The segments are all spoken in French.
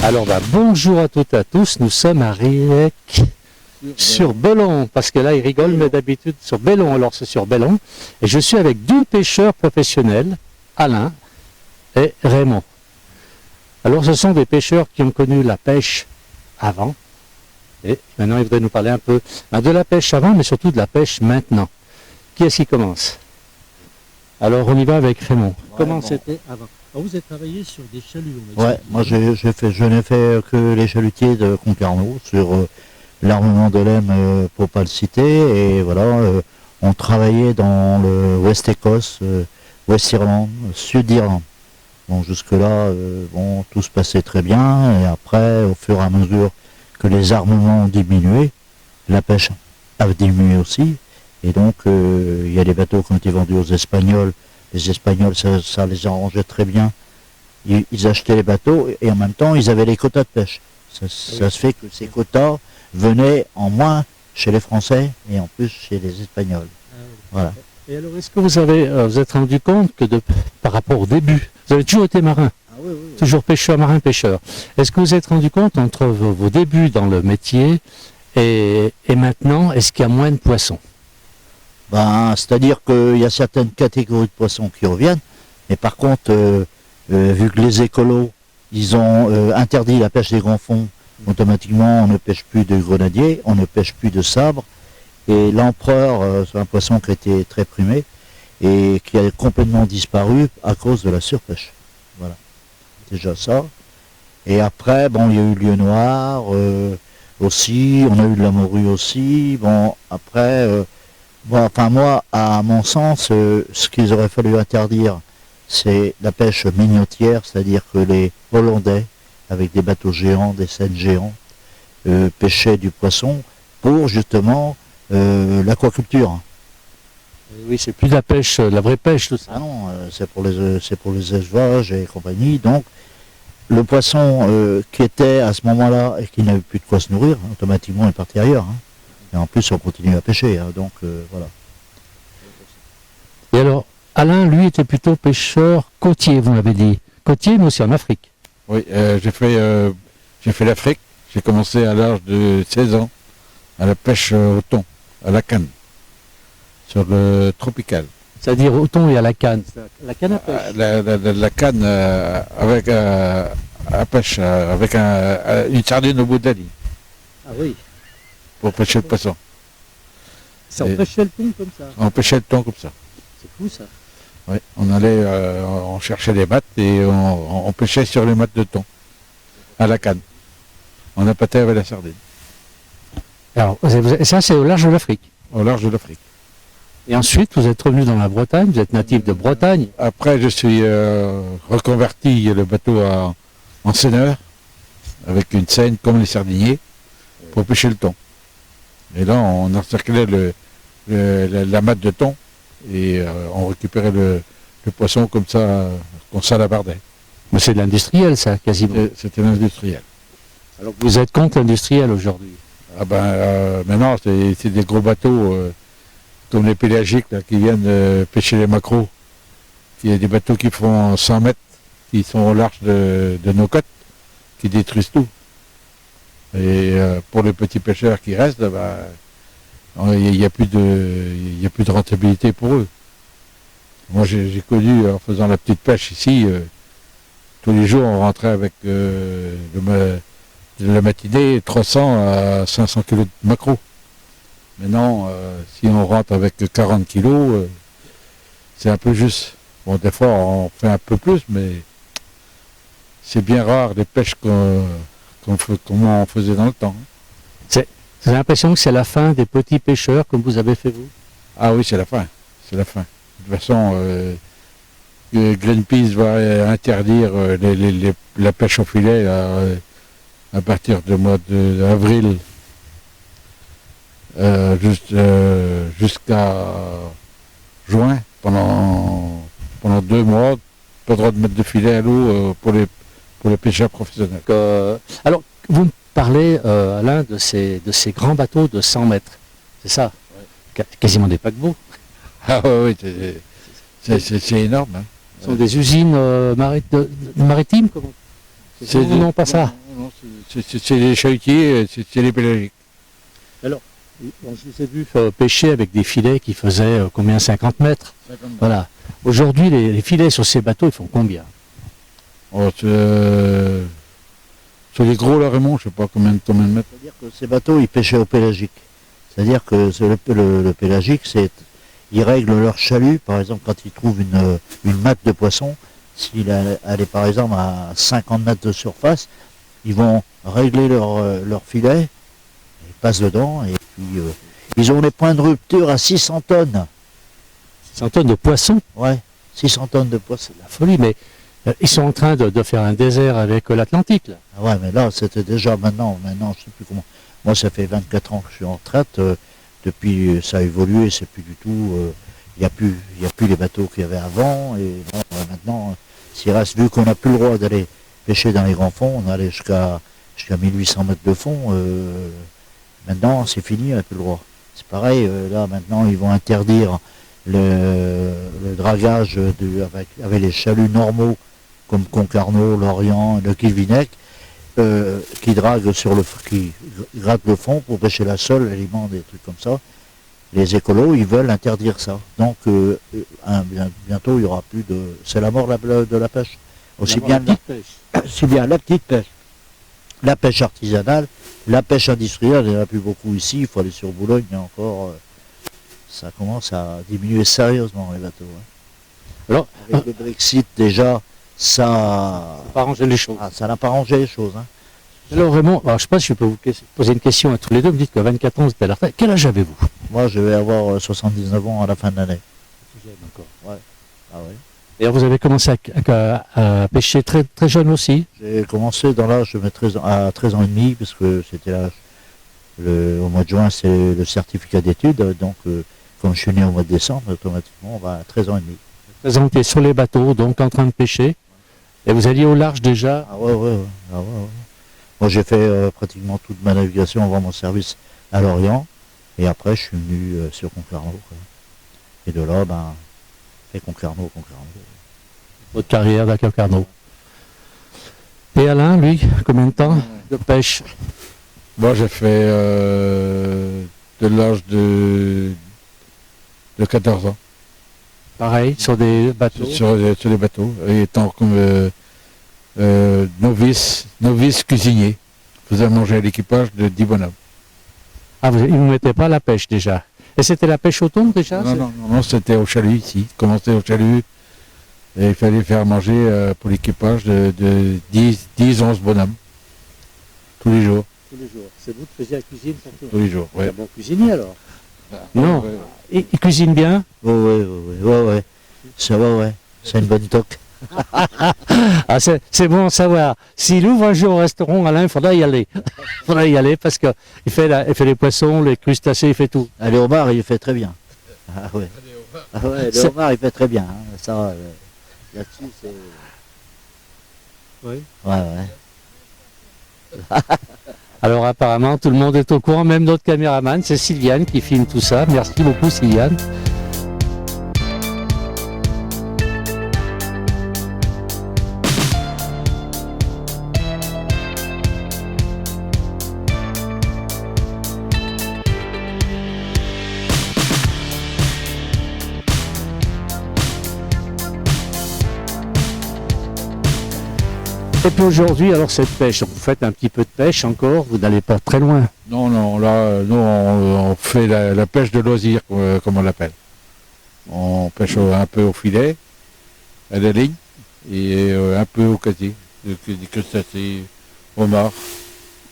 Alors bonjour à toutes et à tous, nous sommes à Riec sur Bellon, parce que là il rigole, mais d'habitude sur Bellon, alors c'est sur Bellon, et je suis avec deux pêcheurs professionnels, Alain et Raymond. Alors ce sont des pêcheurs qui ont connu la pêche avant, et maintenant ils voudraient nous parler un peu de la pêche avant, mais surtout de la pêche maintenant. Qui est-ce qui commence? Alors on y va avec Raymond. Comment c'était avant? Alors, vous avez travaillé sur des chaluts, on va dire. Ouais, moi je n'ai fait que les chalutiers de Concarneau sur l'armement de l'Aisne, pour pas le citer, et voilà, on travaillait dans le West Écosse, West Irlande, Sud Irlande. Bon, jusque-là, bon, tout se passait très bien, et après, au fur et à mesure que les armements ont diminué, la pêche a diminué aussi, et donc il y a des bateaux qui ont été vendus aux Espagnols. Les Espagnols, ça les arrangeait très bien. Ils achetaient les bateaux et en même temps, ils avaient les quotas de pêche. Ça se fait que ces quotas venaient en moins chez les Français et en plus chez les Espagnols. Voilà. Et alors, est-ce que vous êtes rendu compte que par rapport au début, vous avez toujours été marin, Oui. toujours pêcheur, marin-pêcheur. Est-ce que vous êtes rendu compte entre vos débuts dans le métier et maintenant, est-ce qu'il y a moins de poissons? C'est-à-dire qu'il y a certaines catégories de poissons qui reviennent, mais par contre, vu que les écolos, ils ont interdit la pêche des grands fonds, automatiquement on ne pêche plus de grenadiers, on ne pêche plus de sabres, et l'empereur, c'est un poisson qui a été très primé, et qui a complètement disparu à cause de la surpêche. Voilà, déjà ça. Et après, bon, il y a eu le lieu noir aussi, on a eu de la morue aussi, bon, après... moi, à mon sens, ce qu'ils auraient fallu interdire, c'est la pêche mignotière, c'est-à-dire que les Hollandais, avec des bateaux géants, des seines géants, pêchaient du poisson pour justement l'aquaculture. Oui, c'est plus de la pêche, la vraie pêche, tout ça. Ah non, c'est pour les élevages et compagnie. Donc, le poisson qui était à ce moment-là et qui n'avait plus de quoi se nourrir, automatiquement est parti ailleurs. Hein. Et en plus, on continue à pêcher, hein, donc voilà. Et alors, Alain, lui, était plutôt pêcheur côtier, vous m'avez dit. Côtier, mais aussi en Afrique. Oui, j'ai fait l'Afrique. J'ai commencé à l'âge de 16 ans à la pêche au thon, à la canne, sur le tropical. C'est-à-dire au thon et à la canne. La canne à pêche. La canne avec à pêche, avec une sardine au bout de la ligne, Ah oui. pour pêcher le poisson. Ça, on pêchait le thon comme ça. On pêchait le thon comme ça. C'est fou ça. Oui, on allait, on cherchait les mattes et on pêchait sur les mattes de thon, à la canne. On appâtait avec la sardine, Alors, ça, c'est au large de l'Afrique. au large de l'Afrique. Et ensuite, vous êtes revenu dans la Bretagne, vous êtes natif de Bretagne. Après, je suis reconverti le bateau en seineur, avec une seine comme les sardiniers, pour pêcher le thon. Et là, on encerclait la matte de thon et on récupérait le poisson comme ça, qu'on salabardait. Mais c'est de l'industriel, ça, quasiment. C'était l'industriel. Alors que vous êtes contre l'industriel aujourd'hui. Ah maintenant, c'est des gros bateaux comme les pélagiques là, qui viennent pêcher les maquereaux. Il y a des bateaux qui font 100 mètres, qui sont au large de nos côtes, qui détruisent tout. Et pour les petits pêcheurs qui restent, il n'y a plus de rentabilité pour eux. Moi, j'ai connu, en faisant la petite pêche ici, tous les jours, on rentrait avec la matinée 300 à 500 kg de maquereaux. Maintenant, si on rentre avec 40 kg, c'est un peu juste. Bon, des fois, on fait un peu plus, mais c'est bien rare les pêches comme on faisait dans le temps. J'ai l'impression que c'est la fin des petits pêcheurs, comme vous avez fait vous. Ah oui, c'est la fin. C'est la fin. De toute façon, Greenpeace va interdire la pêche au filet à partir du mois d'avril jusqu'à juin, pendant 2 mois, pas le droit de mettre de filet à l'eau pour les pêcheurs professionnels. Alors, vous me parlez, Alain, de ces grands bateaux de 100 mètres. C'est ça? Ouais. Quasiment des paquebots. Ah oui, c'est énorme. Hein. Ce sont des usines maritimes, comment? Non, pas ça. Non, c'est les chalutiers, c'est les pélagiques. Bon, je vous ai vu pêcher avec des filets qui faisaient combien 50 mètres. Voilà. Aujourd'hui, les filets sur ces bateaux, ils font combien? Oh, sur les gros là, Raymond, je sais pas combien de mètres. C'est-à-dire que ces bateaux, ils pêchaient au pélagique. C'est-à-dire que le pélagique, ils règlent leur chalut, par exemple, quand ils trouvent une matte de poisson, s'il elle est par exemple à 50 mètres de surface, ils vont régler leur filet, ils passent dedans, et puis ils ont les points de rupture à 600 tonnes. 100 tonnes de poissons. Ouais, 600 tonnes de poisson. La folie, mais ils sont en train de faire un désert avec l'Atlantique, là. Ah ouais, mais là, c'était déjà maintenant, je sais plus comment. Moi, ça fait 24 ans que je suis en retraite. Depuis, ça a évolué, c'est plus du tout. Il n'y a plus les bateaux qu'il y avait avant. Et bon, maintenant, s'il reste, vu qu'on n'a plus le droit d'aller pêcher dans les grands fonds, on allait jusqu'à 1800 mètres de fond. Maintenant, c'est fini, on n'a plus le droit. C'est pareil, là, maintenant, ils vont interdire le dragage avec les chaluts normaux, comme Concarneau, Lorient, le Quilvinec, qui grattent le fond pour pêcher la sole, l'aliment, des trucs comme ça. Les écolos, ils veulent interdire ça. Donc, bientôt, il y aura plus de... C'est la mort de la pêche. Aussi bien la petite pêche, la pêche artisanale, la pêche industrielle, il n'y en a plus beaucoup ici. Il faut aller sur Boulogne, et encore, ça commence à diminuer sérieusement, les bateaux. Hein. Alors, avec le Brexit, déjà, ça n'a pas arrangé les choses. ça n'a pas arrangé les choses. Hein. Alors Raymond, je ne sais pas si je peux vous poser une question à tous les deux. Vous dites que 24 ans, vous êtes à la retraite. Quel âge avez-vous? Moi, je vais avoir 79 ans à la fin de l'année. Encore. Ouais. Ah ouais. Et alors, vous avez commencé à pêcher très, très jeune aussi? J'ai commencé dans l'âge de 13 ans, à 13 ans et demi, parce que c'était l'âge. Au mois de juin, c'est le certificat d'études. Donc, comme je suis né au mois de décembre, automatiquement, on va à 13 ans et demi. 13 ans, vous étiez sur les bateaux, donc en train de pêcher. Et vous alliez au large déjà? Ah ouais. Ah ouais. Moi, j'ai fait pratiquement toute ma navigation avant mon service à Lorient. Et après, je suis venu sur Concarneau. Quoi. Et de là, fait Concarneau. Votre carrière à Concarneau. Et Alain, lui, combien de temps de pêche? Moi, j'ai fait de l'âge de 14 ans. Pareil, sur des bateaux? Sur les bateaux, et étant comme novice cuisinier. Je faisais manger à l'équipage de 10 bonhommes. Ah, ils ne vous mettaient pas à la pêche déjà? Et c'était la pêche au thon déjà? Non, c'était au chalut ici. Commencer au chalut, et il fallait faire manger pour l'équipage de 10-11 bonhommes. Tous les jours. Tous les jours. C'est vous qui faisiez la cuisine surtout? Tous les jours, oui. C'est un bon cuisinier alors? Non. Ouais. Il cuisine bien? Ouais. Ça va, ouais. C'est une bonne toque. Ah, c'est bon à savoir. S'il ouvre un jour au restaurant, Alain, il faudra y aller. Il faudra y aller parce qu'il fait les poissons, les crustacés, il fait tout. Ah, les homards, il fait très bien. Ah ouais. Les homards, il fait très bien. Hein. Ça, là-dessus, c'est... Oui. Ouais. Alors apparemment, tout le monde est au courant, même notre caméraman, c'est Sylviane qui filme tout ça. Merci beaucoup Sylviane. Et puis aujourd'hui, alors cette pêche, vous faites un petit peu de pêche encore, vous n'allez pas très loin. Non, là, nous, on fait la pêche de loisir, comme on l'appelle. On pêche un peu au filet, à la ligne, et un peu au casier, des crustacés, homards,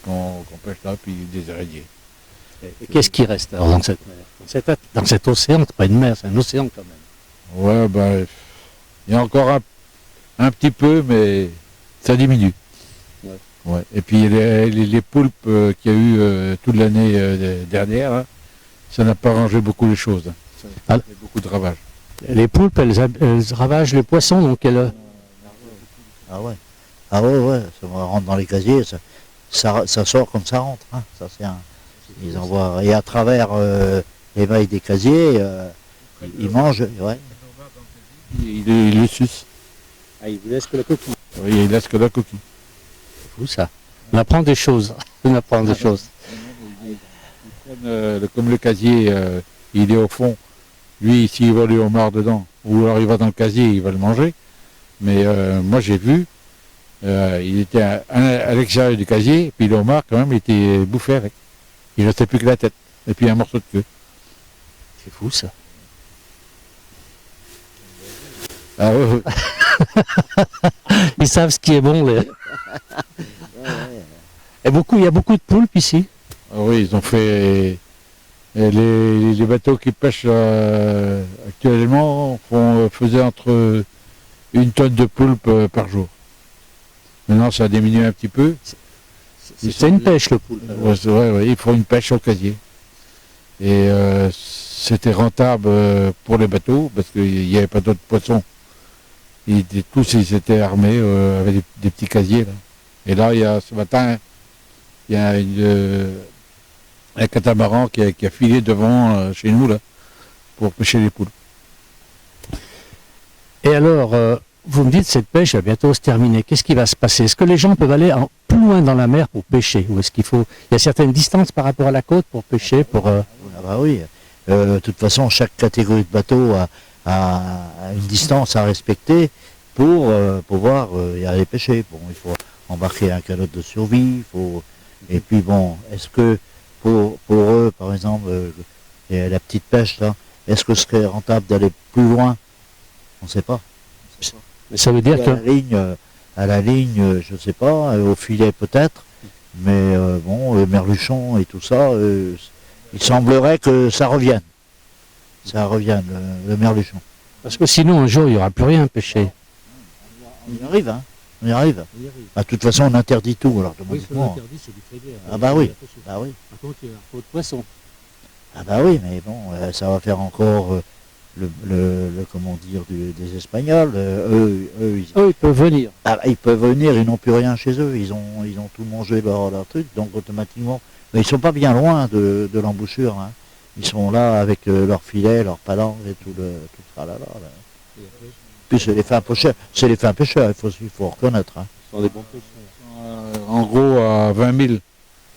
qu'on pêche là, puis des araignées. Et qu'est-ce qui reste alors dans cette mer? Dans cet océan, c'est pas une mer, c'est un océan quand même. Ouais, il y a encore un petit peu, mais ça diminue. Ouais. Et puis les poulpes qu'il y a eu toute l'année dernière, hein, ça n'a pas arrangé beaucoup les choses. Hein. Il y a beaucoup de ravages. Les poulpes, elles ravagent les poissons, donc elles... Ah ouais, ça rentre dans les casiers, ça sort comme ça rentre. Hein. Ça, ils envoient, et à travers les mailles des casiers, ils mangent. Ouais. Il le suce. Ah, il vous laisse que la coquille. Oui, il laisse que la coquille. C'est fou ça. On apprend des choses. On apprend des choses. Comme le casier, il est au fond. Lui, s'il voit le homard dedans, ou alors il va dans le casier, il va le manger. Mais moi, j'ai vu, il était à l'extérieur du casier, puis le homard, quand même, il était bouffé avec. Il ne restait plus que la tête, et puis un morceau de queue. C'est fou, ça. Ah ouais. Ils savent ce qui est bon. Les... Et il y a beaucoup de poulpes ici. Ah oui, ils ont fait les bateaux qui pêchent actuellement faisaient entre 1 tonne de poulpe par jour. Maintenant, ça a diminué un petit peu. C'est une pêche, le poulpe. Ouais, c'est vrai, ouais, ils font une pêche au casier. Et c'était rentable pour les bateaux parce qu'il n'y avait pas d'autres poissons. Tous ils étaient armés avec des petits casiers. Là. Et là, ce matin, il y a un catamaran qui a filé devant chez nous là, pour pêcher les poules. Et alors, vous me dites cette pêche va bientôt se terminer. Qu'est-ce qui va se passer? Est-ce que les gens peuvent aller plus loin dans la mer pour pêcher? Ou est-ce il y a certaines distances par rapport à la côte pour pêcher Ah bah oui. De toute façon, chaque catégorie de bateau a une distance à respecter pour pouvoir y aller pêcher. Bon, il faut embarquer un canot de survie. Et puis bon, est-ce que pour eux, par exemple, la petite pêche là, est-ce que ce serait rentable d'aller plus loin? On ne sait pas. Mais ça veut dire que... À la ligne, je ne sais pas, au filet peut-être, mais bon, le merluchon et tout ça, il semblerait que ça revienne. Ça revienne, le merluchon. Parce que sinon, un jour, il n'y aura plus rien à pêcher. On y arrive, hein. On y arrive. Bah, de toute façon, on interdit tout, alors demandez-moi. c'est du crédit. Ah bah oui, bah oui. Par contre, il y a un pot de poisson. Ah bah oui, mais bon, ça va faire encore comment dire, des Espagnols. Eux, Ils peuvent venir. ils peuvent venir, ils n'ont plus rien chez eux. Ils ont tout mangé leur truc, donc automatiquement. Mais ils sont pas bien loin de l'embouchure. Hein. Ils sont là avec leur filet, leur palanque et tout ça là. Puis c'est les fins pêcheurs. C'est les fins pêcheurs, il faut reconnaître. Hein. Ce sont des bons pêcheurs. En gros, à 20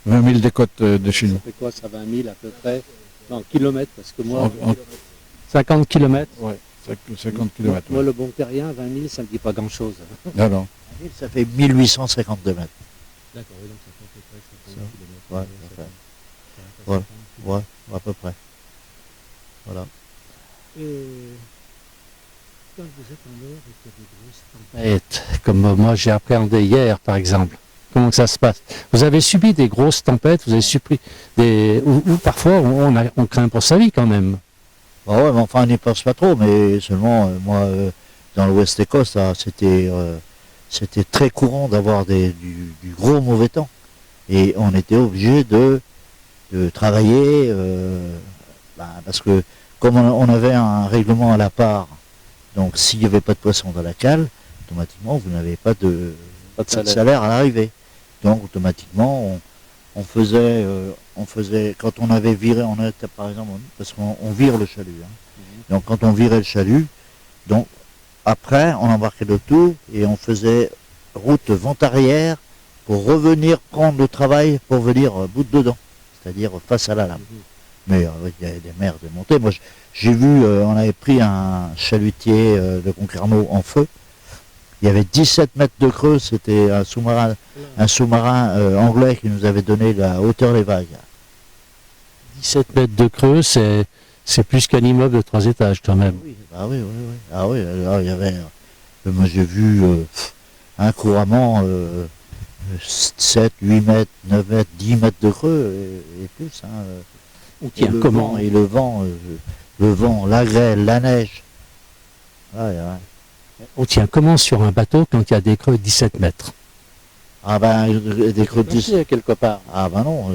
000 des côtes de chez nous. Ça fait quoi, ça, 20 000 à peu près? Non, kilomètres, parce que moi... 50 km. Oui, 50 km. Moi, le bon terrien, 20 000, ça ne me dit pas grand-chose. Non, non. Ça fait 1852 mètres. D'accord, oui, donc ça fait à peu près 50 km. Ouais, à peu près. Voilà. Et quand vous êtes en mer et qu'il y a des grosses tempêtes, comme moi j'ai appréhendé hier par exemple, comment que ça se passe? Vous avez subi des grosses tempêtes, vous avez subi où parfois on craint pour sa vie quand même. Bah ouais, mais enfin on n'y pense pas trop, mais seulement moi dans l'Ouest Écosse, c'était très courant d'avoir du gros mauvais temps. Et on était obligé de travailler parce que comme on avait un règlement à la part, donc s'il n'y avait pas de poisson dans la cale, automatiquement vous n'avez pas de salaire à l'arrivée. Donc automatiquement on faisait quand on avait viré, on était par exemple, parce qu'on vire le chalut. Hein. Donc quand on virait le chalut, donc après on embarquait le tout et on faisait route vent arrière pour revenir prendre le travail pour venir bout dedans, c'est-à-dire face à la lame. Mais il y a des mers de montée. Moi j'ai vu, on avait pris un chalutier de Concarneau en feu. Il y avait 17 mètres de creux, c'était un sous-marin anglais qui nous avait donné la hauteur des vagues. 17 mètres de creux, c'est plus qu'un immeuble de 3 étages quand même. Oui, oui. Ah oui, alors, il y avait, moi j'ai vu couramment 7, 8 mètres, 9 mètres, 10 mètres de creux et plus. Hein. Tiens, comment? Et le vent, la grêle, la neige. On tient comment sur un bateau quand il y a des creux de 17 mètres? Ah ben, des creux de 17 quelque part. Ah ben non,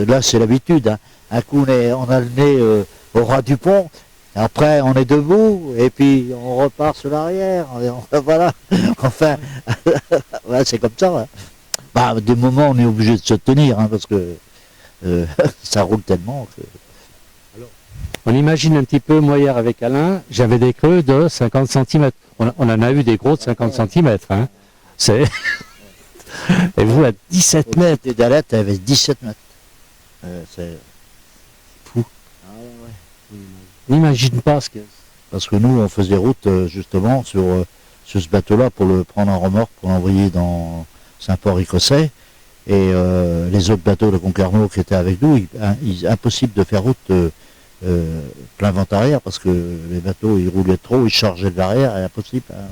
là c'est l'habitude. Hein. Un coup on a le nez au ras du pont, après on est debout, et puis on repart sur l'arrière. Voilà, enfin, ouais, c'est comme ça. Hein. Bah, des moments on est obligé de se tenir, hein, parce que ça roule tellement que... On imagine un petit peu, moi hier avec Alain, j'avais des creux de 50 cm. On en a eu des gros de 50 cm. Hein. Et vous, à 17 mètres. Au-dessus d'Alette, elle avait 17 mètres. C'est Fou. Ah ouais. N'imagine pas ce que... Parce que nous, on faisait route justement sur ce bateau-là pour le prendre en remorque, pour l'envoyer dans Saint-Port écossais. Et les autres bateaux de Concarneau qui étaient avec nous, impossible de faire route plein vent arrière parce que les bateaux ils roulaient trop, ils chargeaient de l'arrière, et impossible, hein,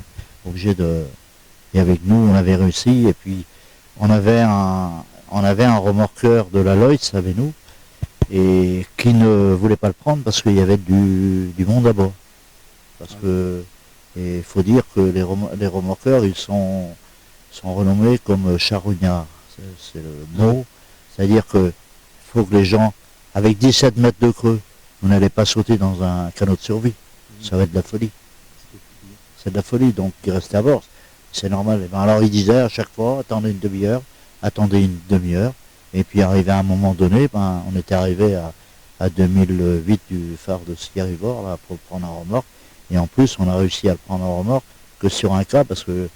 obligé de. Et avec nous, on avait réussi. Et puis on avait un remorqueur de la Lloyds avec nous et qui ne voulait pas le prendre parce qu'il y avait du monde à bord. Parce que il faut dire que les remorqueurs ils sont renommés comme charognards. C'est le mot. C'est-à-dire que faut que les gens, avec 17 mètres de creux, vous n'allez pas sauter dans un canot de survie. Ça va être de la folie. C'est de la folie, donc ils restaient à bord. C'est normal. Et ben alors ils disaient à chaque fois, attendez une demi-heure. Et puis arrivé à un moment donné, ben, on était arrivé à 2008 du phare de Skirivor là, pour prendre un remorque. Et en plus, on a réussi à le prendre en remorque que sur un cas, parce que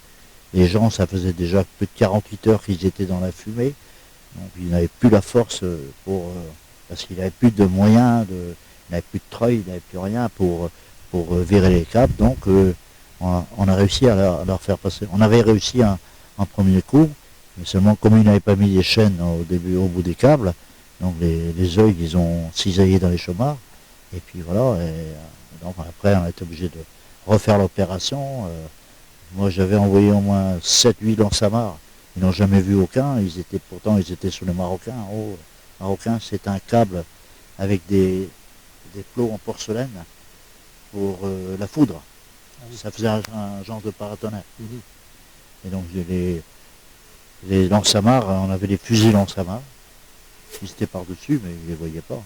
les gens, ça faisait déjà plus de 48 heures qu'ils étaient dans la fumée. Donc ils n'avaient plus la force parce qu'il n'avait plus de moyens, il n'avait plus de treuil, il n'avait plus rien pour virer les câbles. Donc on a réussi à leur faire passer. On avait réussi un premier coup, mais seulement comme ils n'avaient pas mis les chaînes au bout des câbles, donc les œils, ils ont cisaillé dans les chômards. Et puis voilà, donc après on a été obligé de refaire l'opération. Moi j'avais envoyé au moins 7-8 lance-amarres. Ils n'ont jamais vu aucun. Ils étaient sur le Marocain. En haut, Marocain, c'est un câble avec des plots en porcelaine pour la foudre. Ah oui. Ça faisait un genre de paratonnerre. Et donc les lance-amarres, on avait des fusils lance-amarres. Ils étaient par-dessus, mais ils ne les voyaient pas.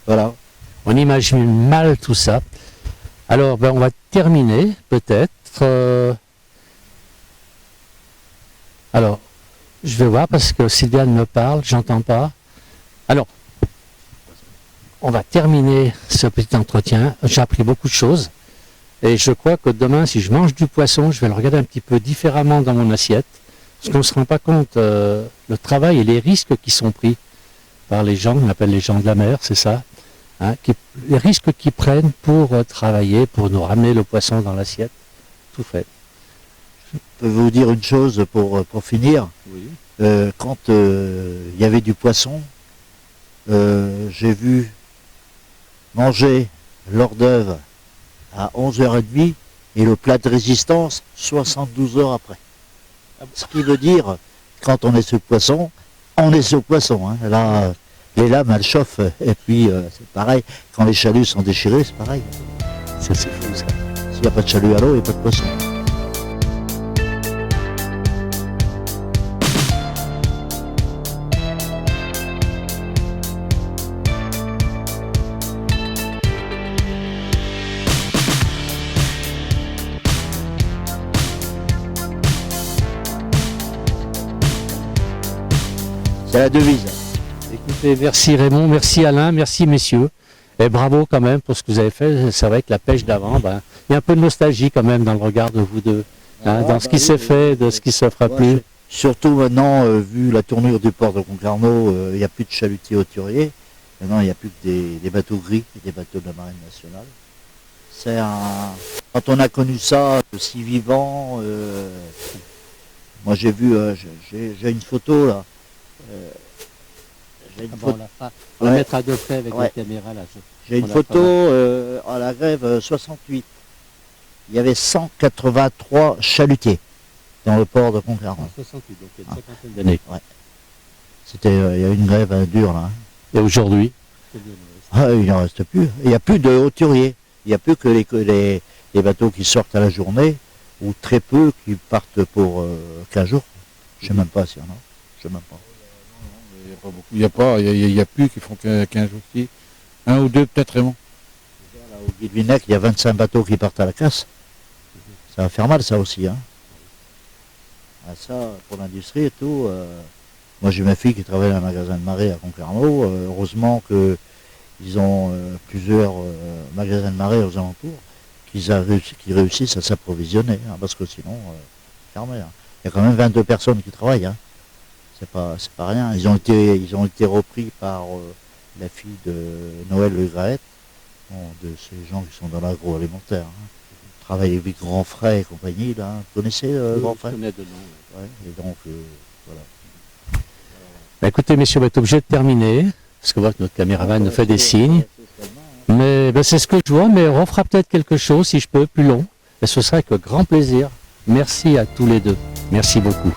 Voilà. On imagine mal tout ça. Alors, on va terminer, peut-être. Alors, je vais voir parce que Sylviane me parle, j'entends pas. Alors, on va terminer ce petit entretien. J'ai appris beaucoup de choses. Et je crois que demain, si je mange du poisson, je vais le regarder un petit peu différemment dans mon assiette. Parce qu'on ne se rend pas compte le travail et les risques qui sont pris par les gens, on appelle les gens de la mer, c'est ça, hein, les risques qu'ils prennent pour travailler, pour nous ramener le poisson dans l'assiette, tout fait. Je peux vous dire une chose pour finir. Oui. Quand il y avait du poisson, j'ai vu manger l'hors d'œuvre à 11h30 et le plat de résistance 72 heures après. Ce qui veut dire, quand on est sur le poisson, on est sur le poisson. Hein. Là, les lames, elles chauffent. Et puis, c'est pareil, quand les chaluts sont déchirés, c'est pareil. Ça, c'est fou, ça. S'il n'y a pas de chalut à l'eau, il n'y a pas de poisson. C'est la devise. Écoutez, merci Raymond, merci Alain, merci messieurs. Et bravo quand même pour ce que vous avez fait. C'est vrai que la pêche d'avant, il y a un peu de nostalgie quand même dans le regard de vous deux. Dans ce qui s'est fait, de ce qui ne se fera plus. Surtout maintenant, vu la tournure du port de Concarneau, il n'y a plus de chalutiers hauturiers. Maintenant, il n'y a plus que des bateaux gris et des bateaux de la Marine nationale. Quand on a connu ça, si vivant, moi j'ai vu, j'ai une photo là. On va la mettre à deux près avec la caméra là. J'ai une photo à la grève 68. Il y avait 183 chalutiers dans le port de Concarneau. 68, donc il y a une cinquantaine d'années. Ouais. Il y a eu une grève dure là. Et aujourd'hui il n'en reste plus. Il n'y a plus de hauturiers. Il n'y a plus que les bateaux qui sortent à la journée ou très peu qui partent pour 15 jours. Je ne sais même pas s'il y en a. Je sais même pas. Il n'y a plus qui font 15 jours ici. Un ou deux peut-être vraiment. Au Guilvinec, il y a 25 bateaux qui partent à la casse. Ça va faire mal ça aussi. Hein. Ça, pour l'industrie et tout. Moi j'ai ma fille qui travaille dans un magasin de marée à Concarneau. Heureusement qu'ils ont plusieurs magasins de marée aux alentours qui réussissent à s'approvisionner. Hein, parce que sinon, fermé. Hein. Il y a quand même 22 personnes qui travaillent. Hein. C'est pas rien. Ils ont été repris par la fille de Noël Le Graët, de ces gens qui sont dans l'agroalimentaire. Hein. Ils travaillent avec Grand Frais et compagnie. Là. Vous connaissez Grand Frais? Je connais de nom. Ouais. Et donc, voilà. Bah, écoutez, messieurs, on va être obligé de terminer, parce que votre, notre caméraman nous fait des signes. Mais ben, c'est ce que je vois, mais on refera peut-être quelque chose, si je peux, plus long. Et ce sera avec grand plaisir. Merci à tous les deux. Merci beaucoup.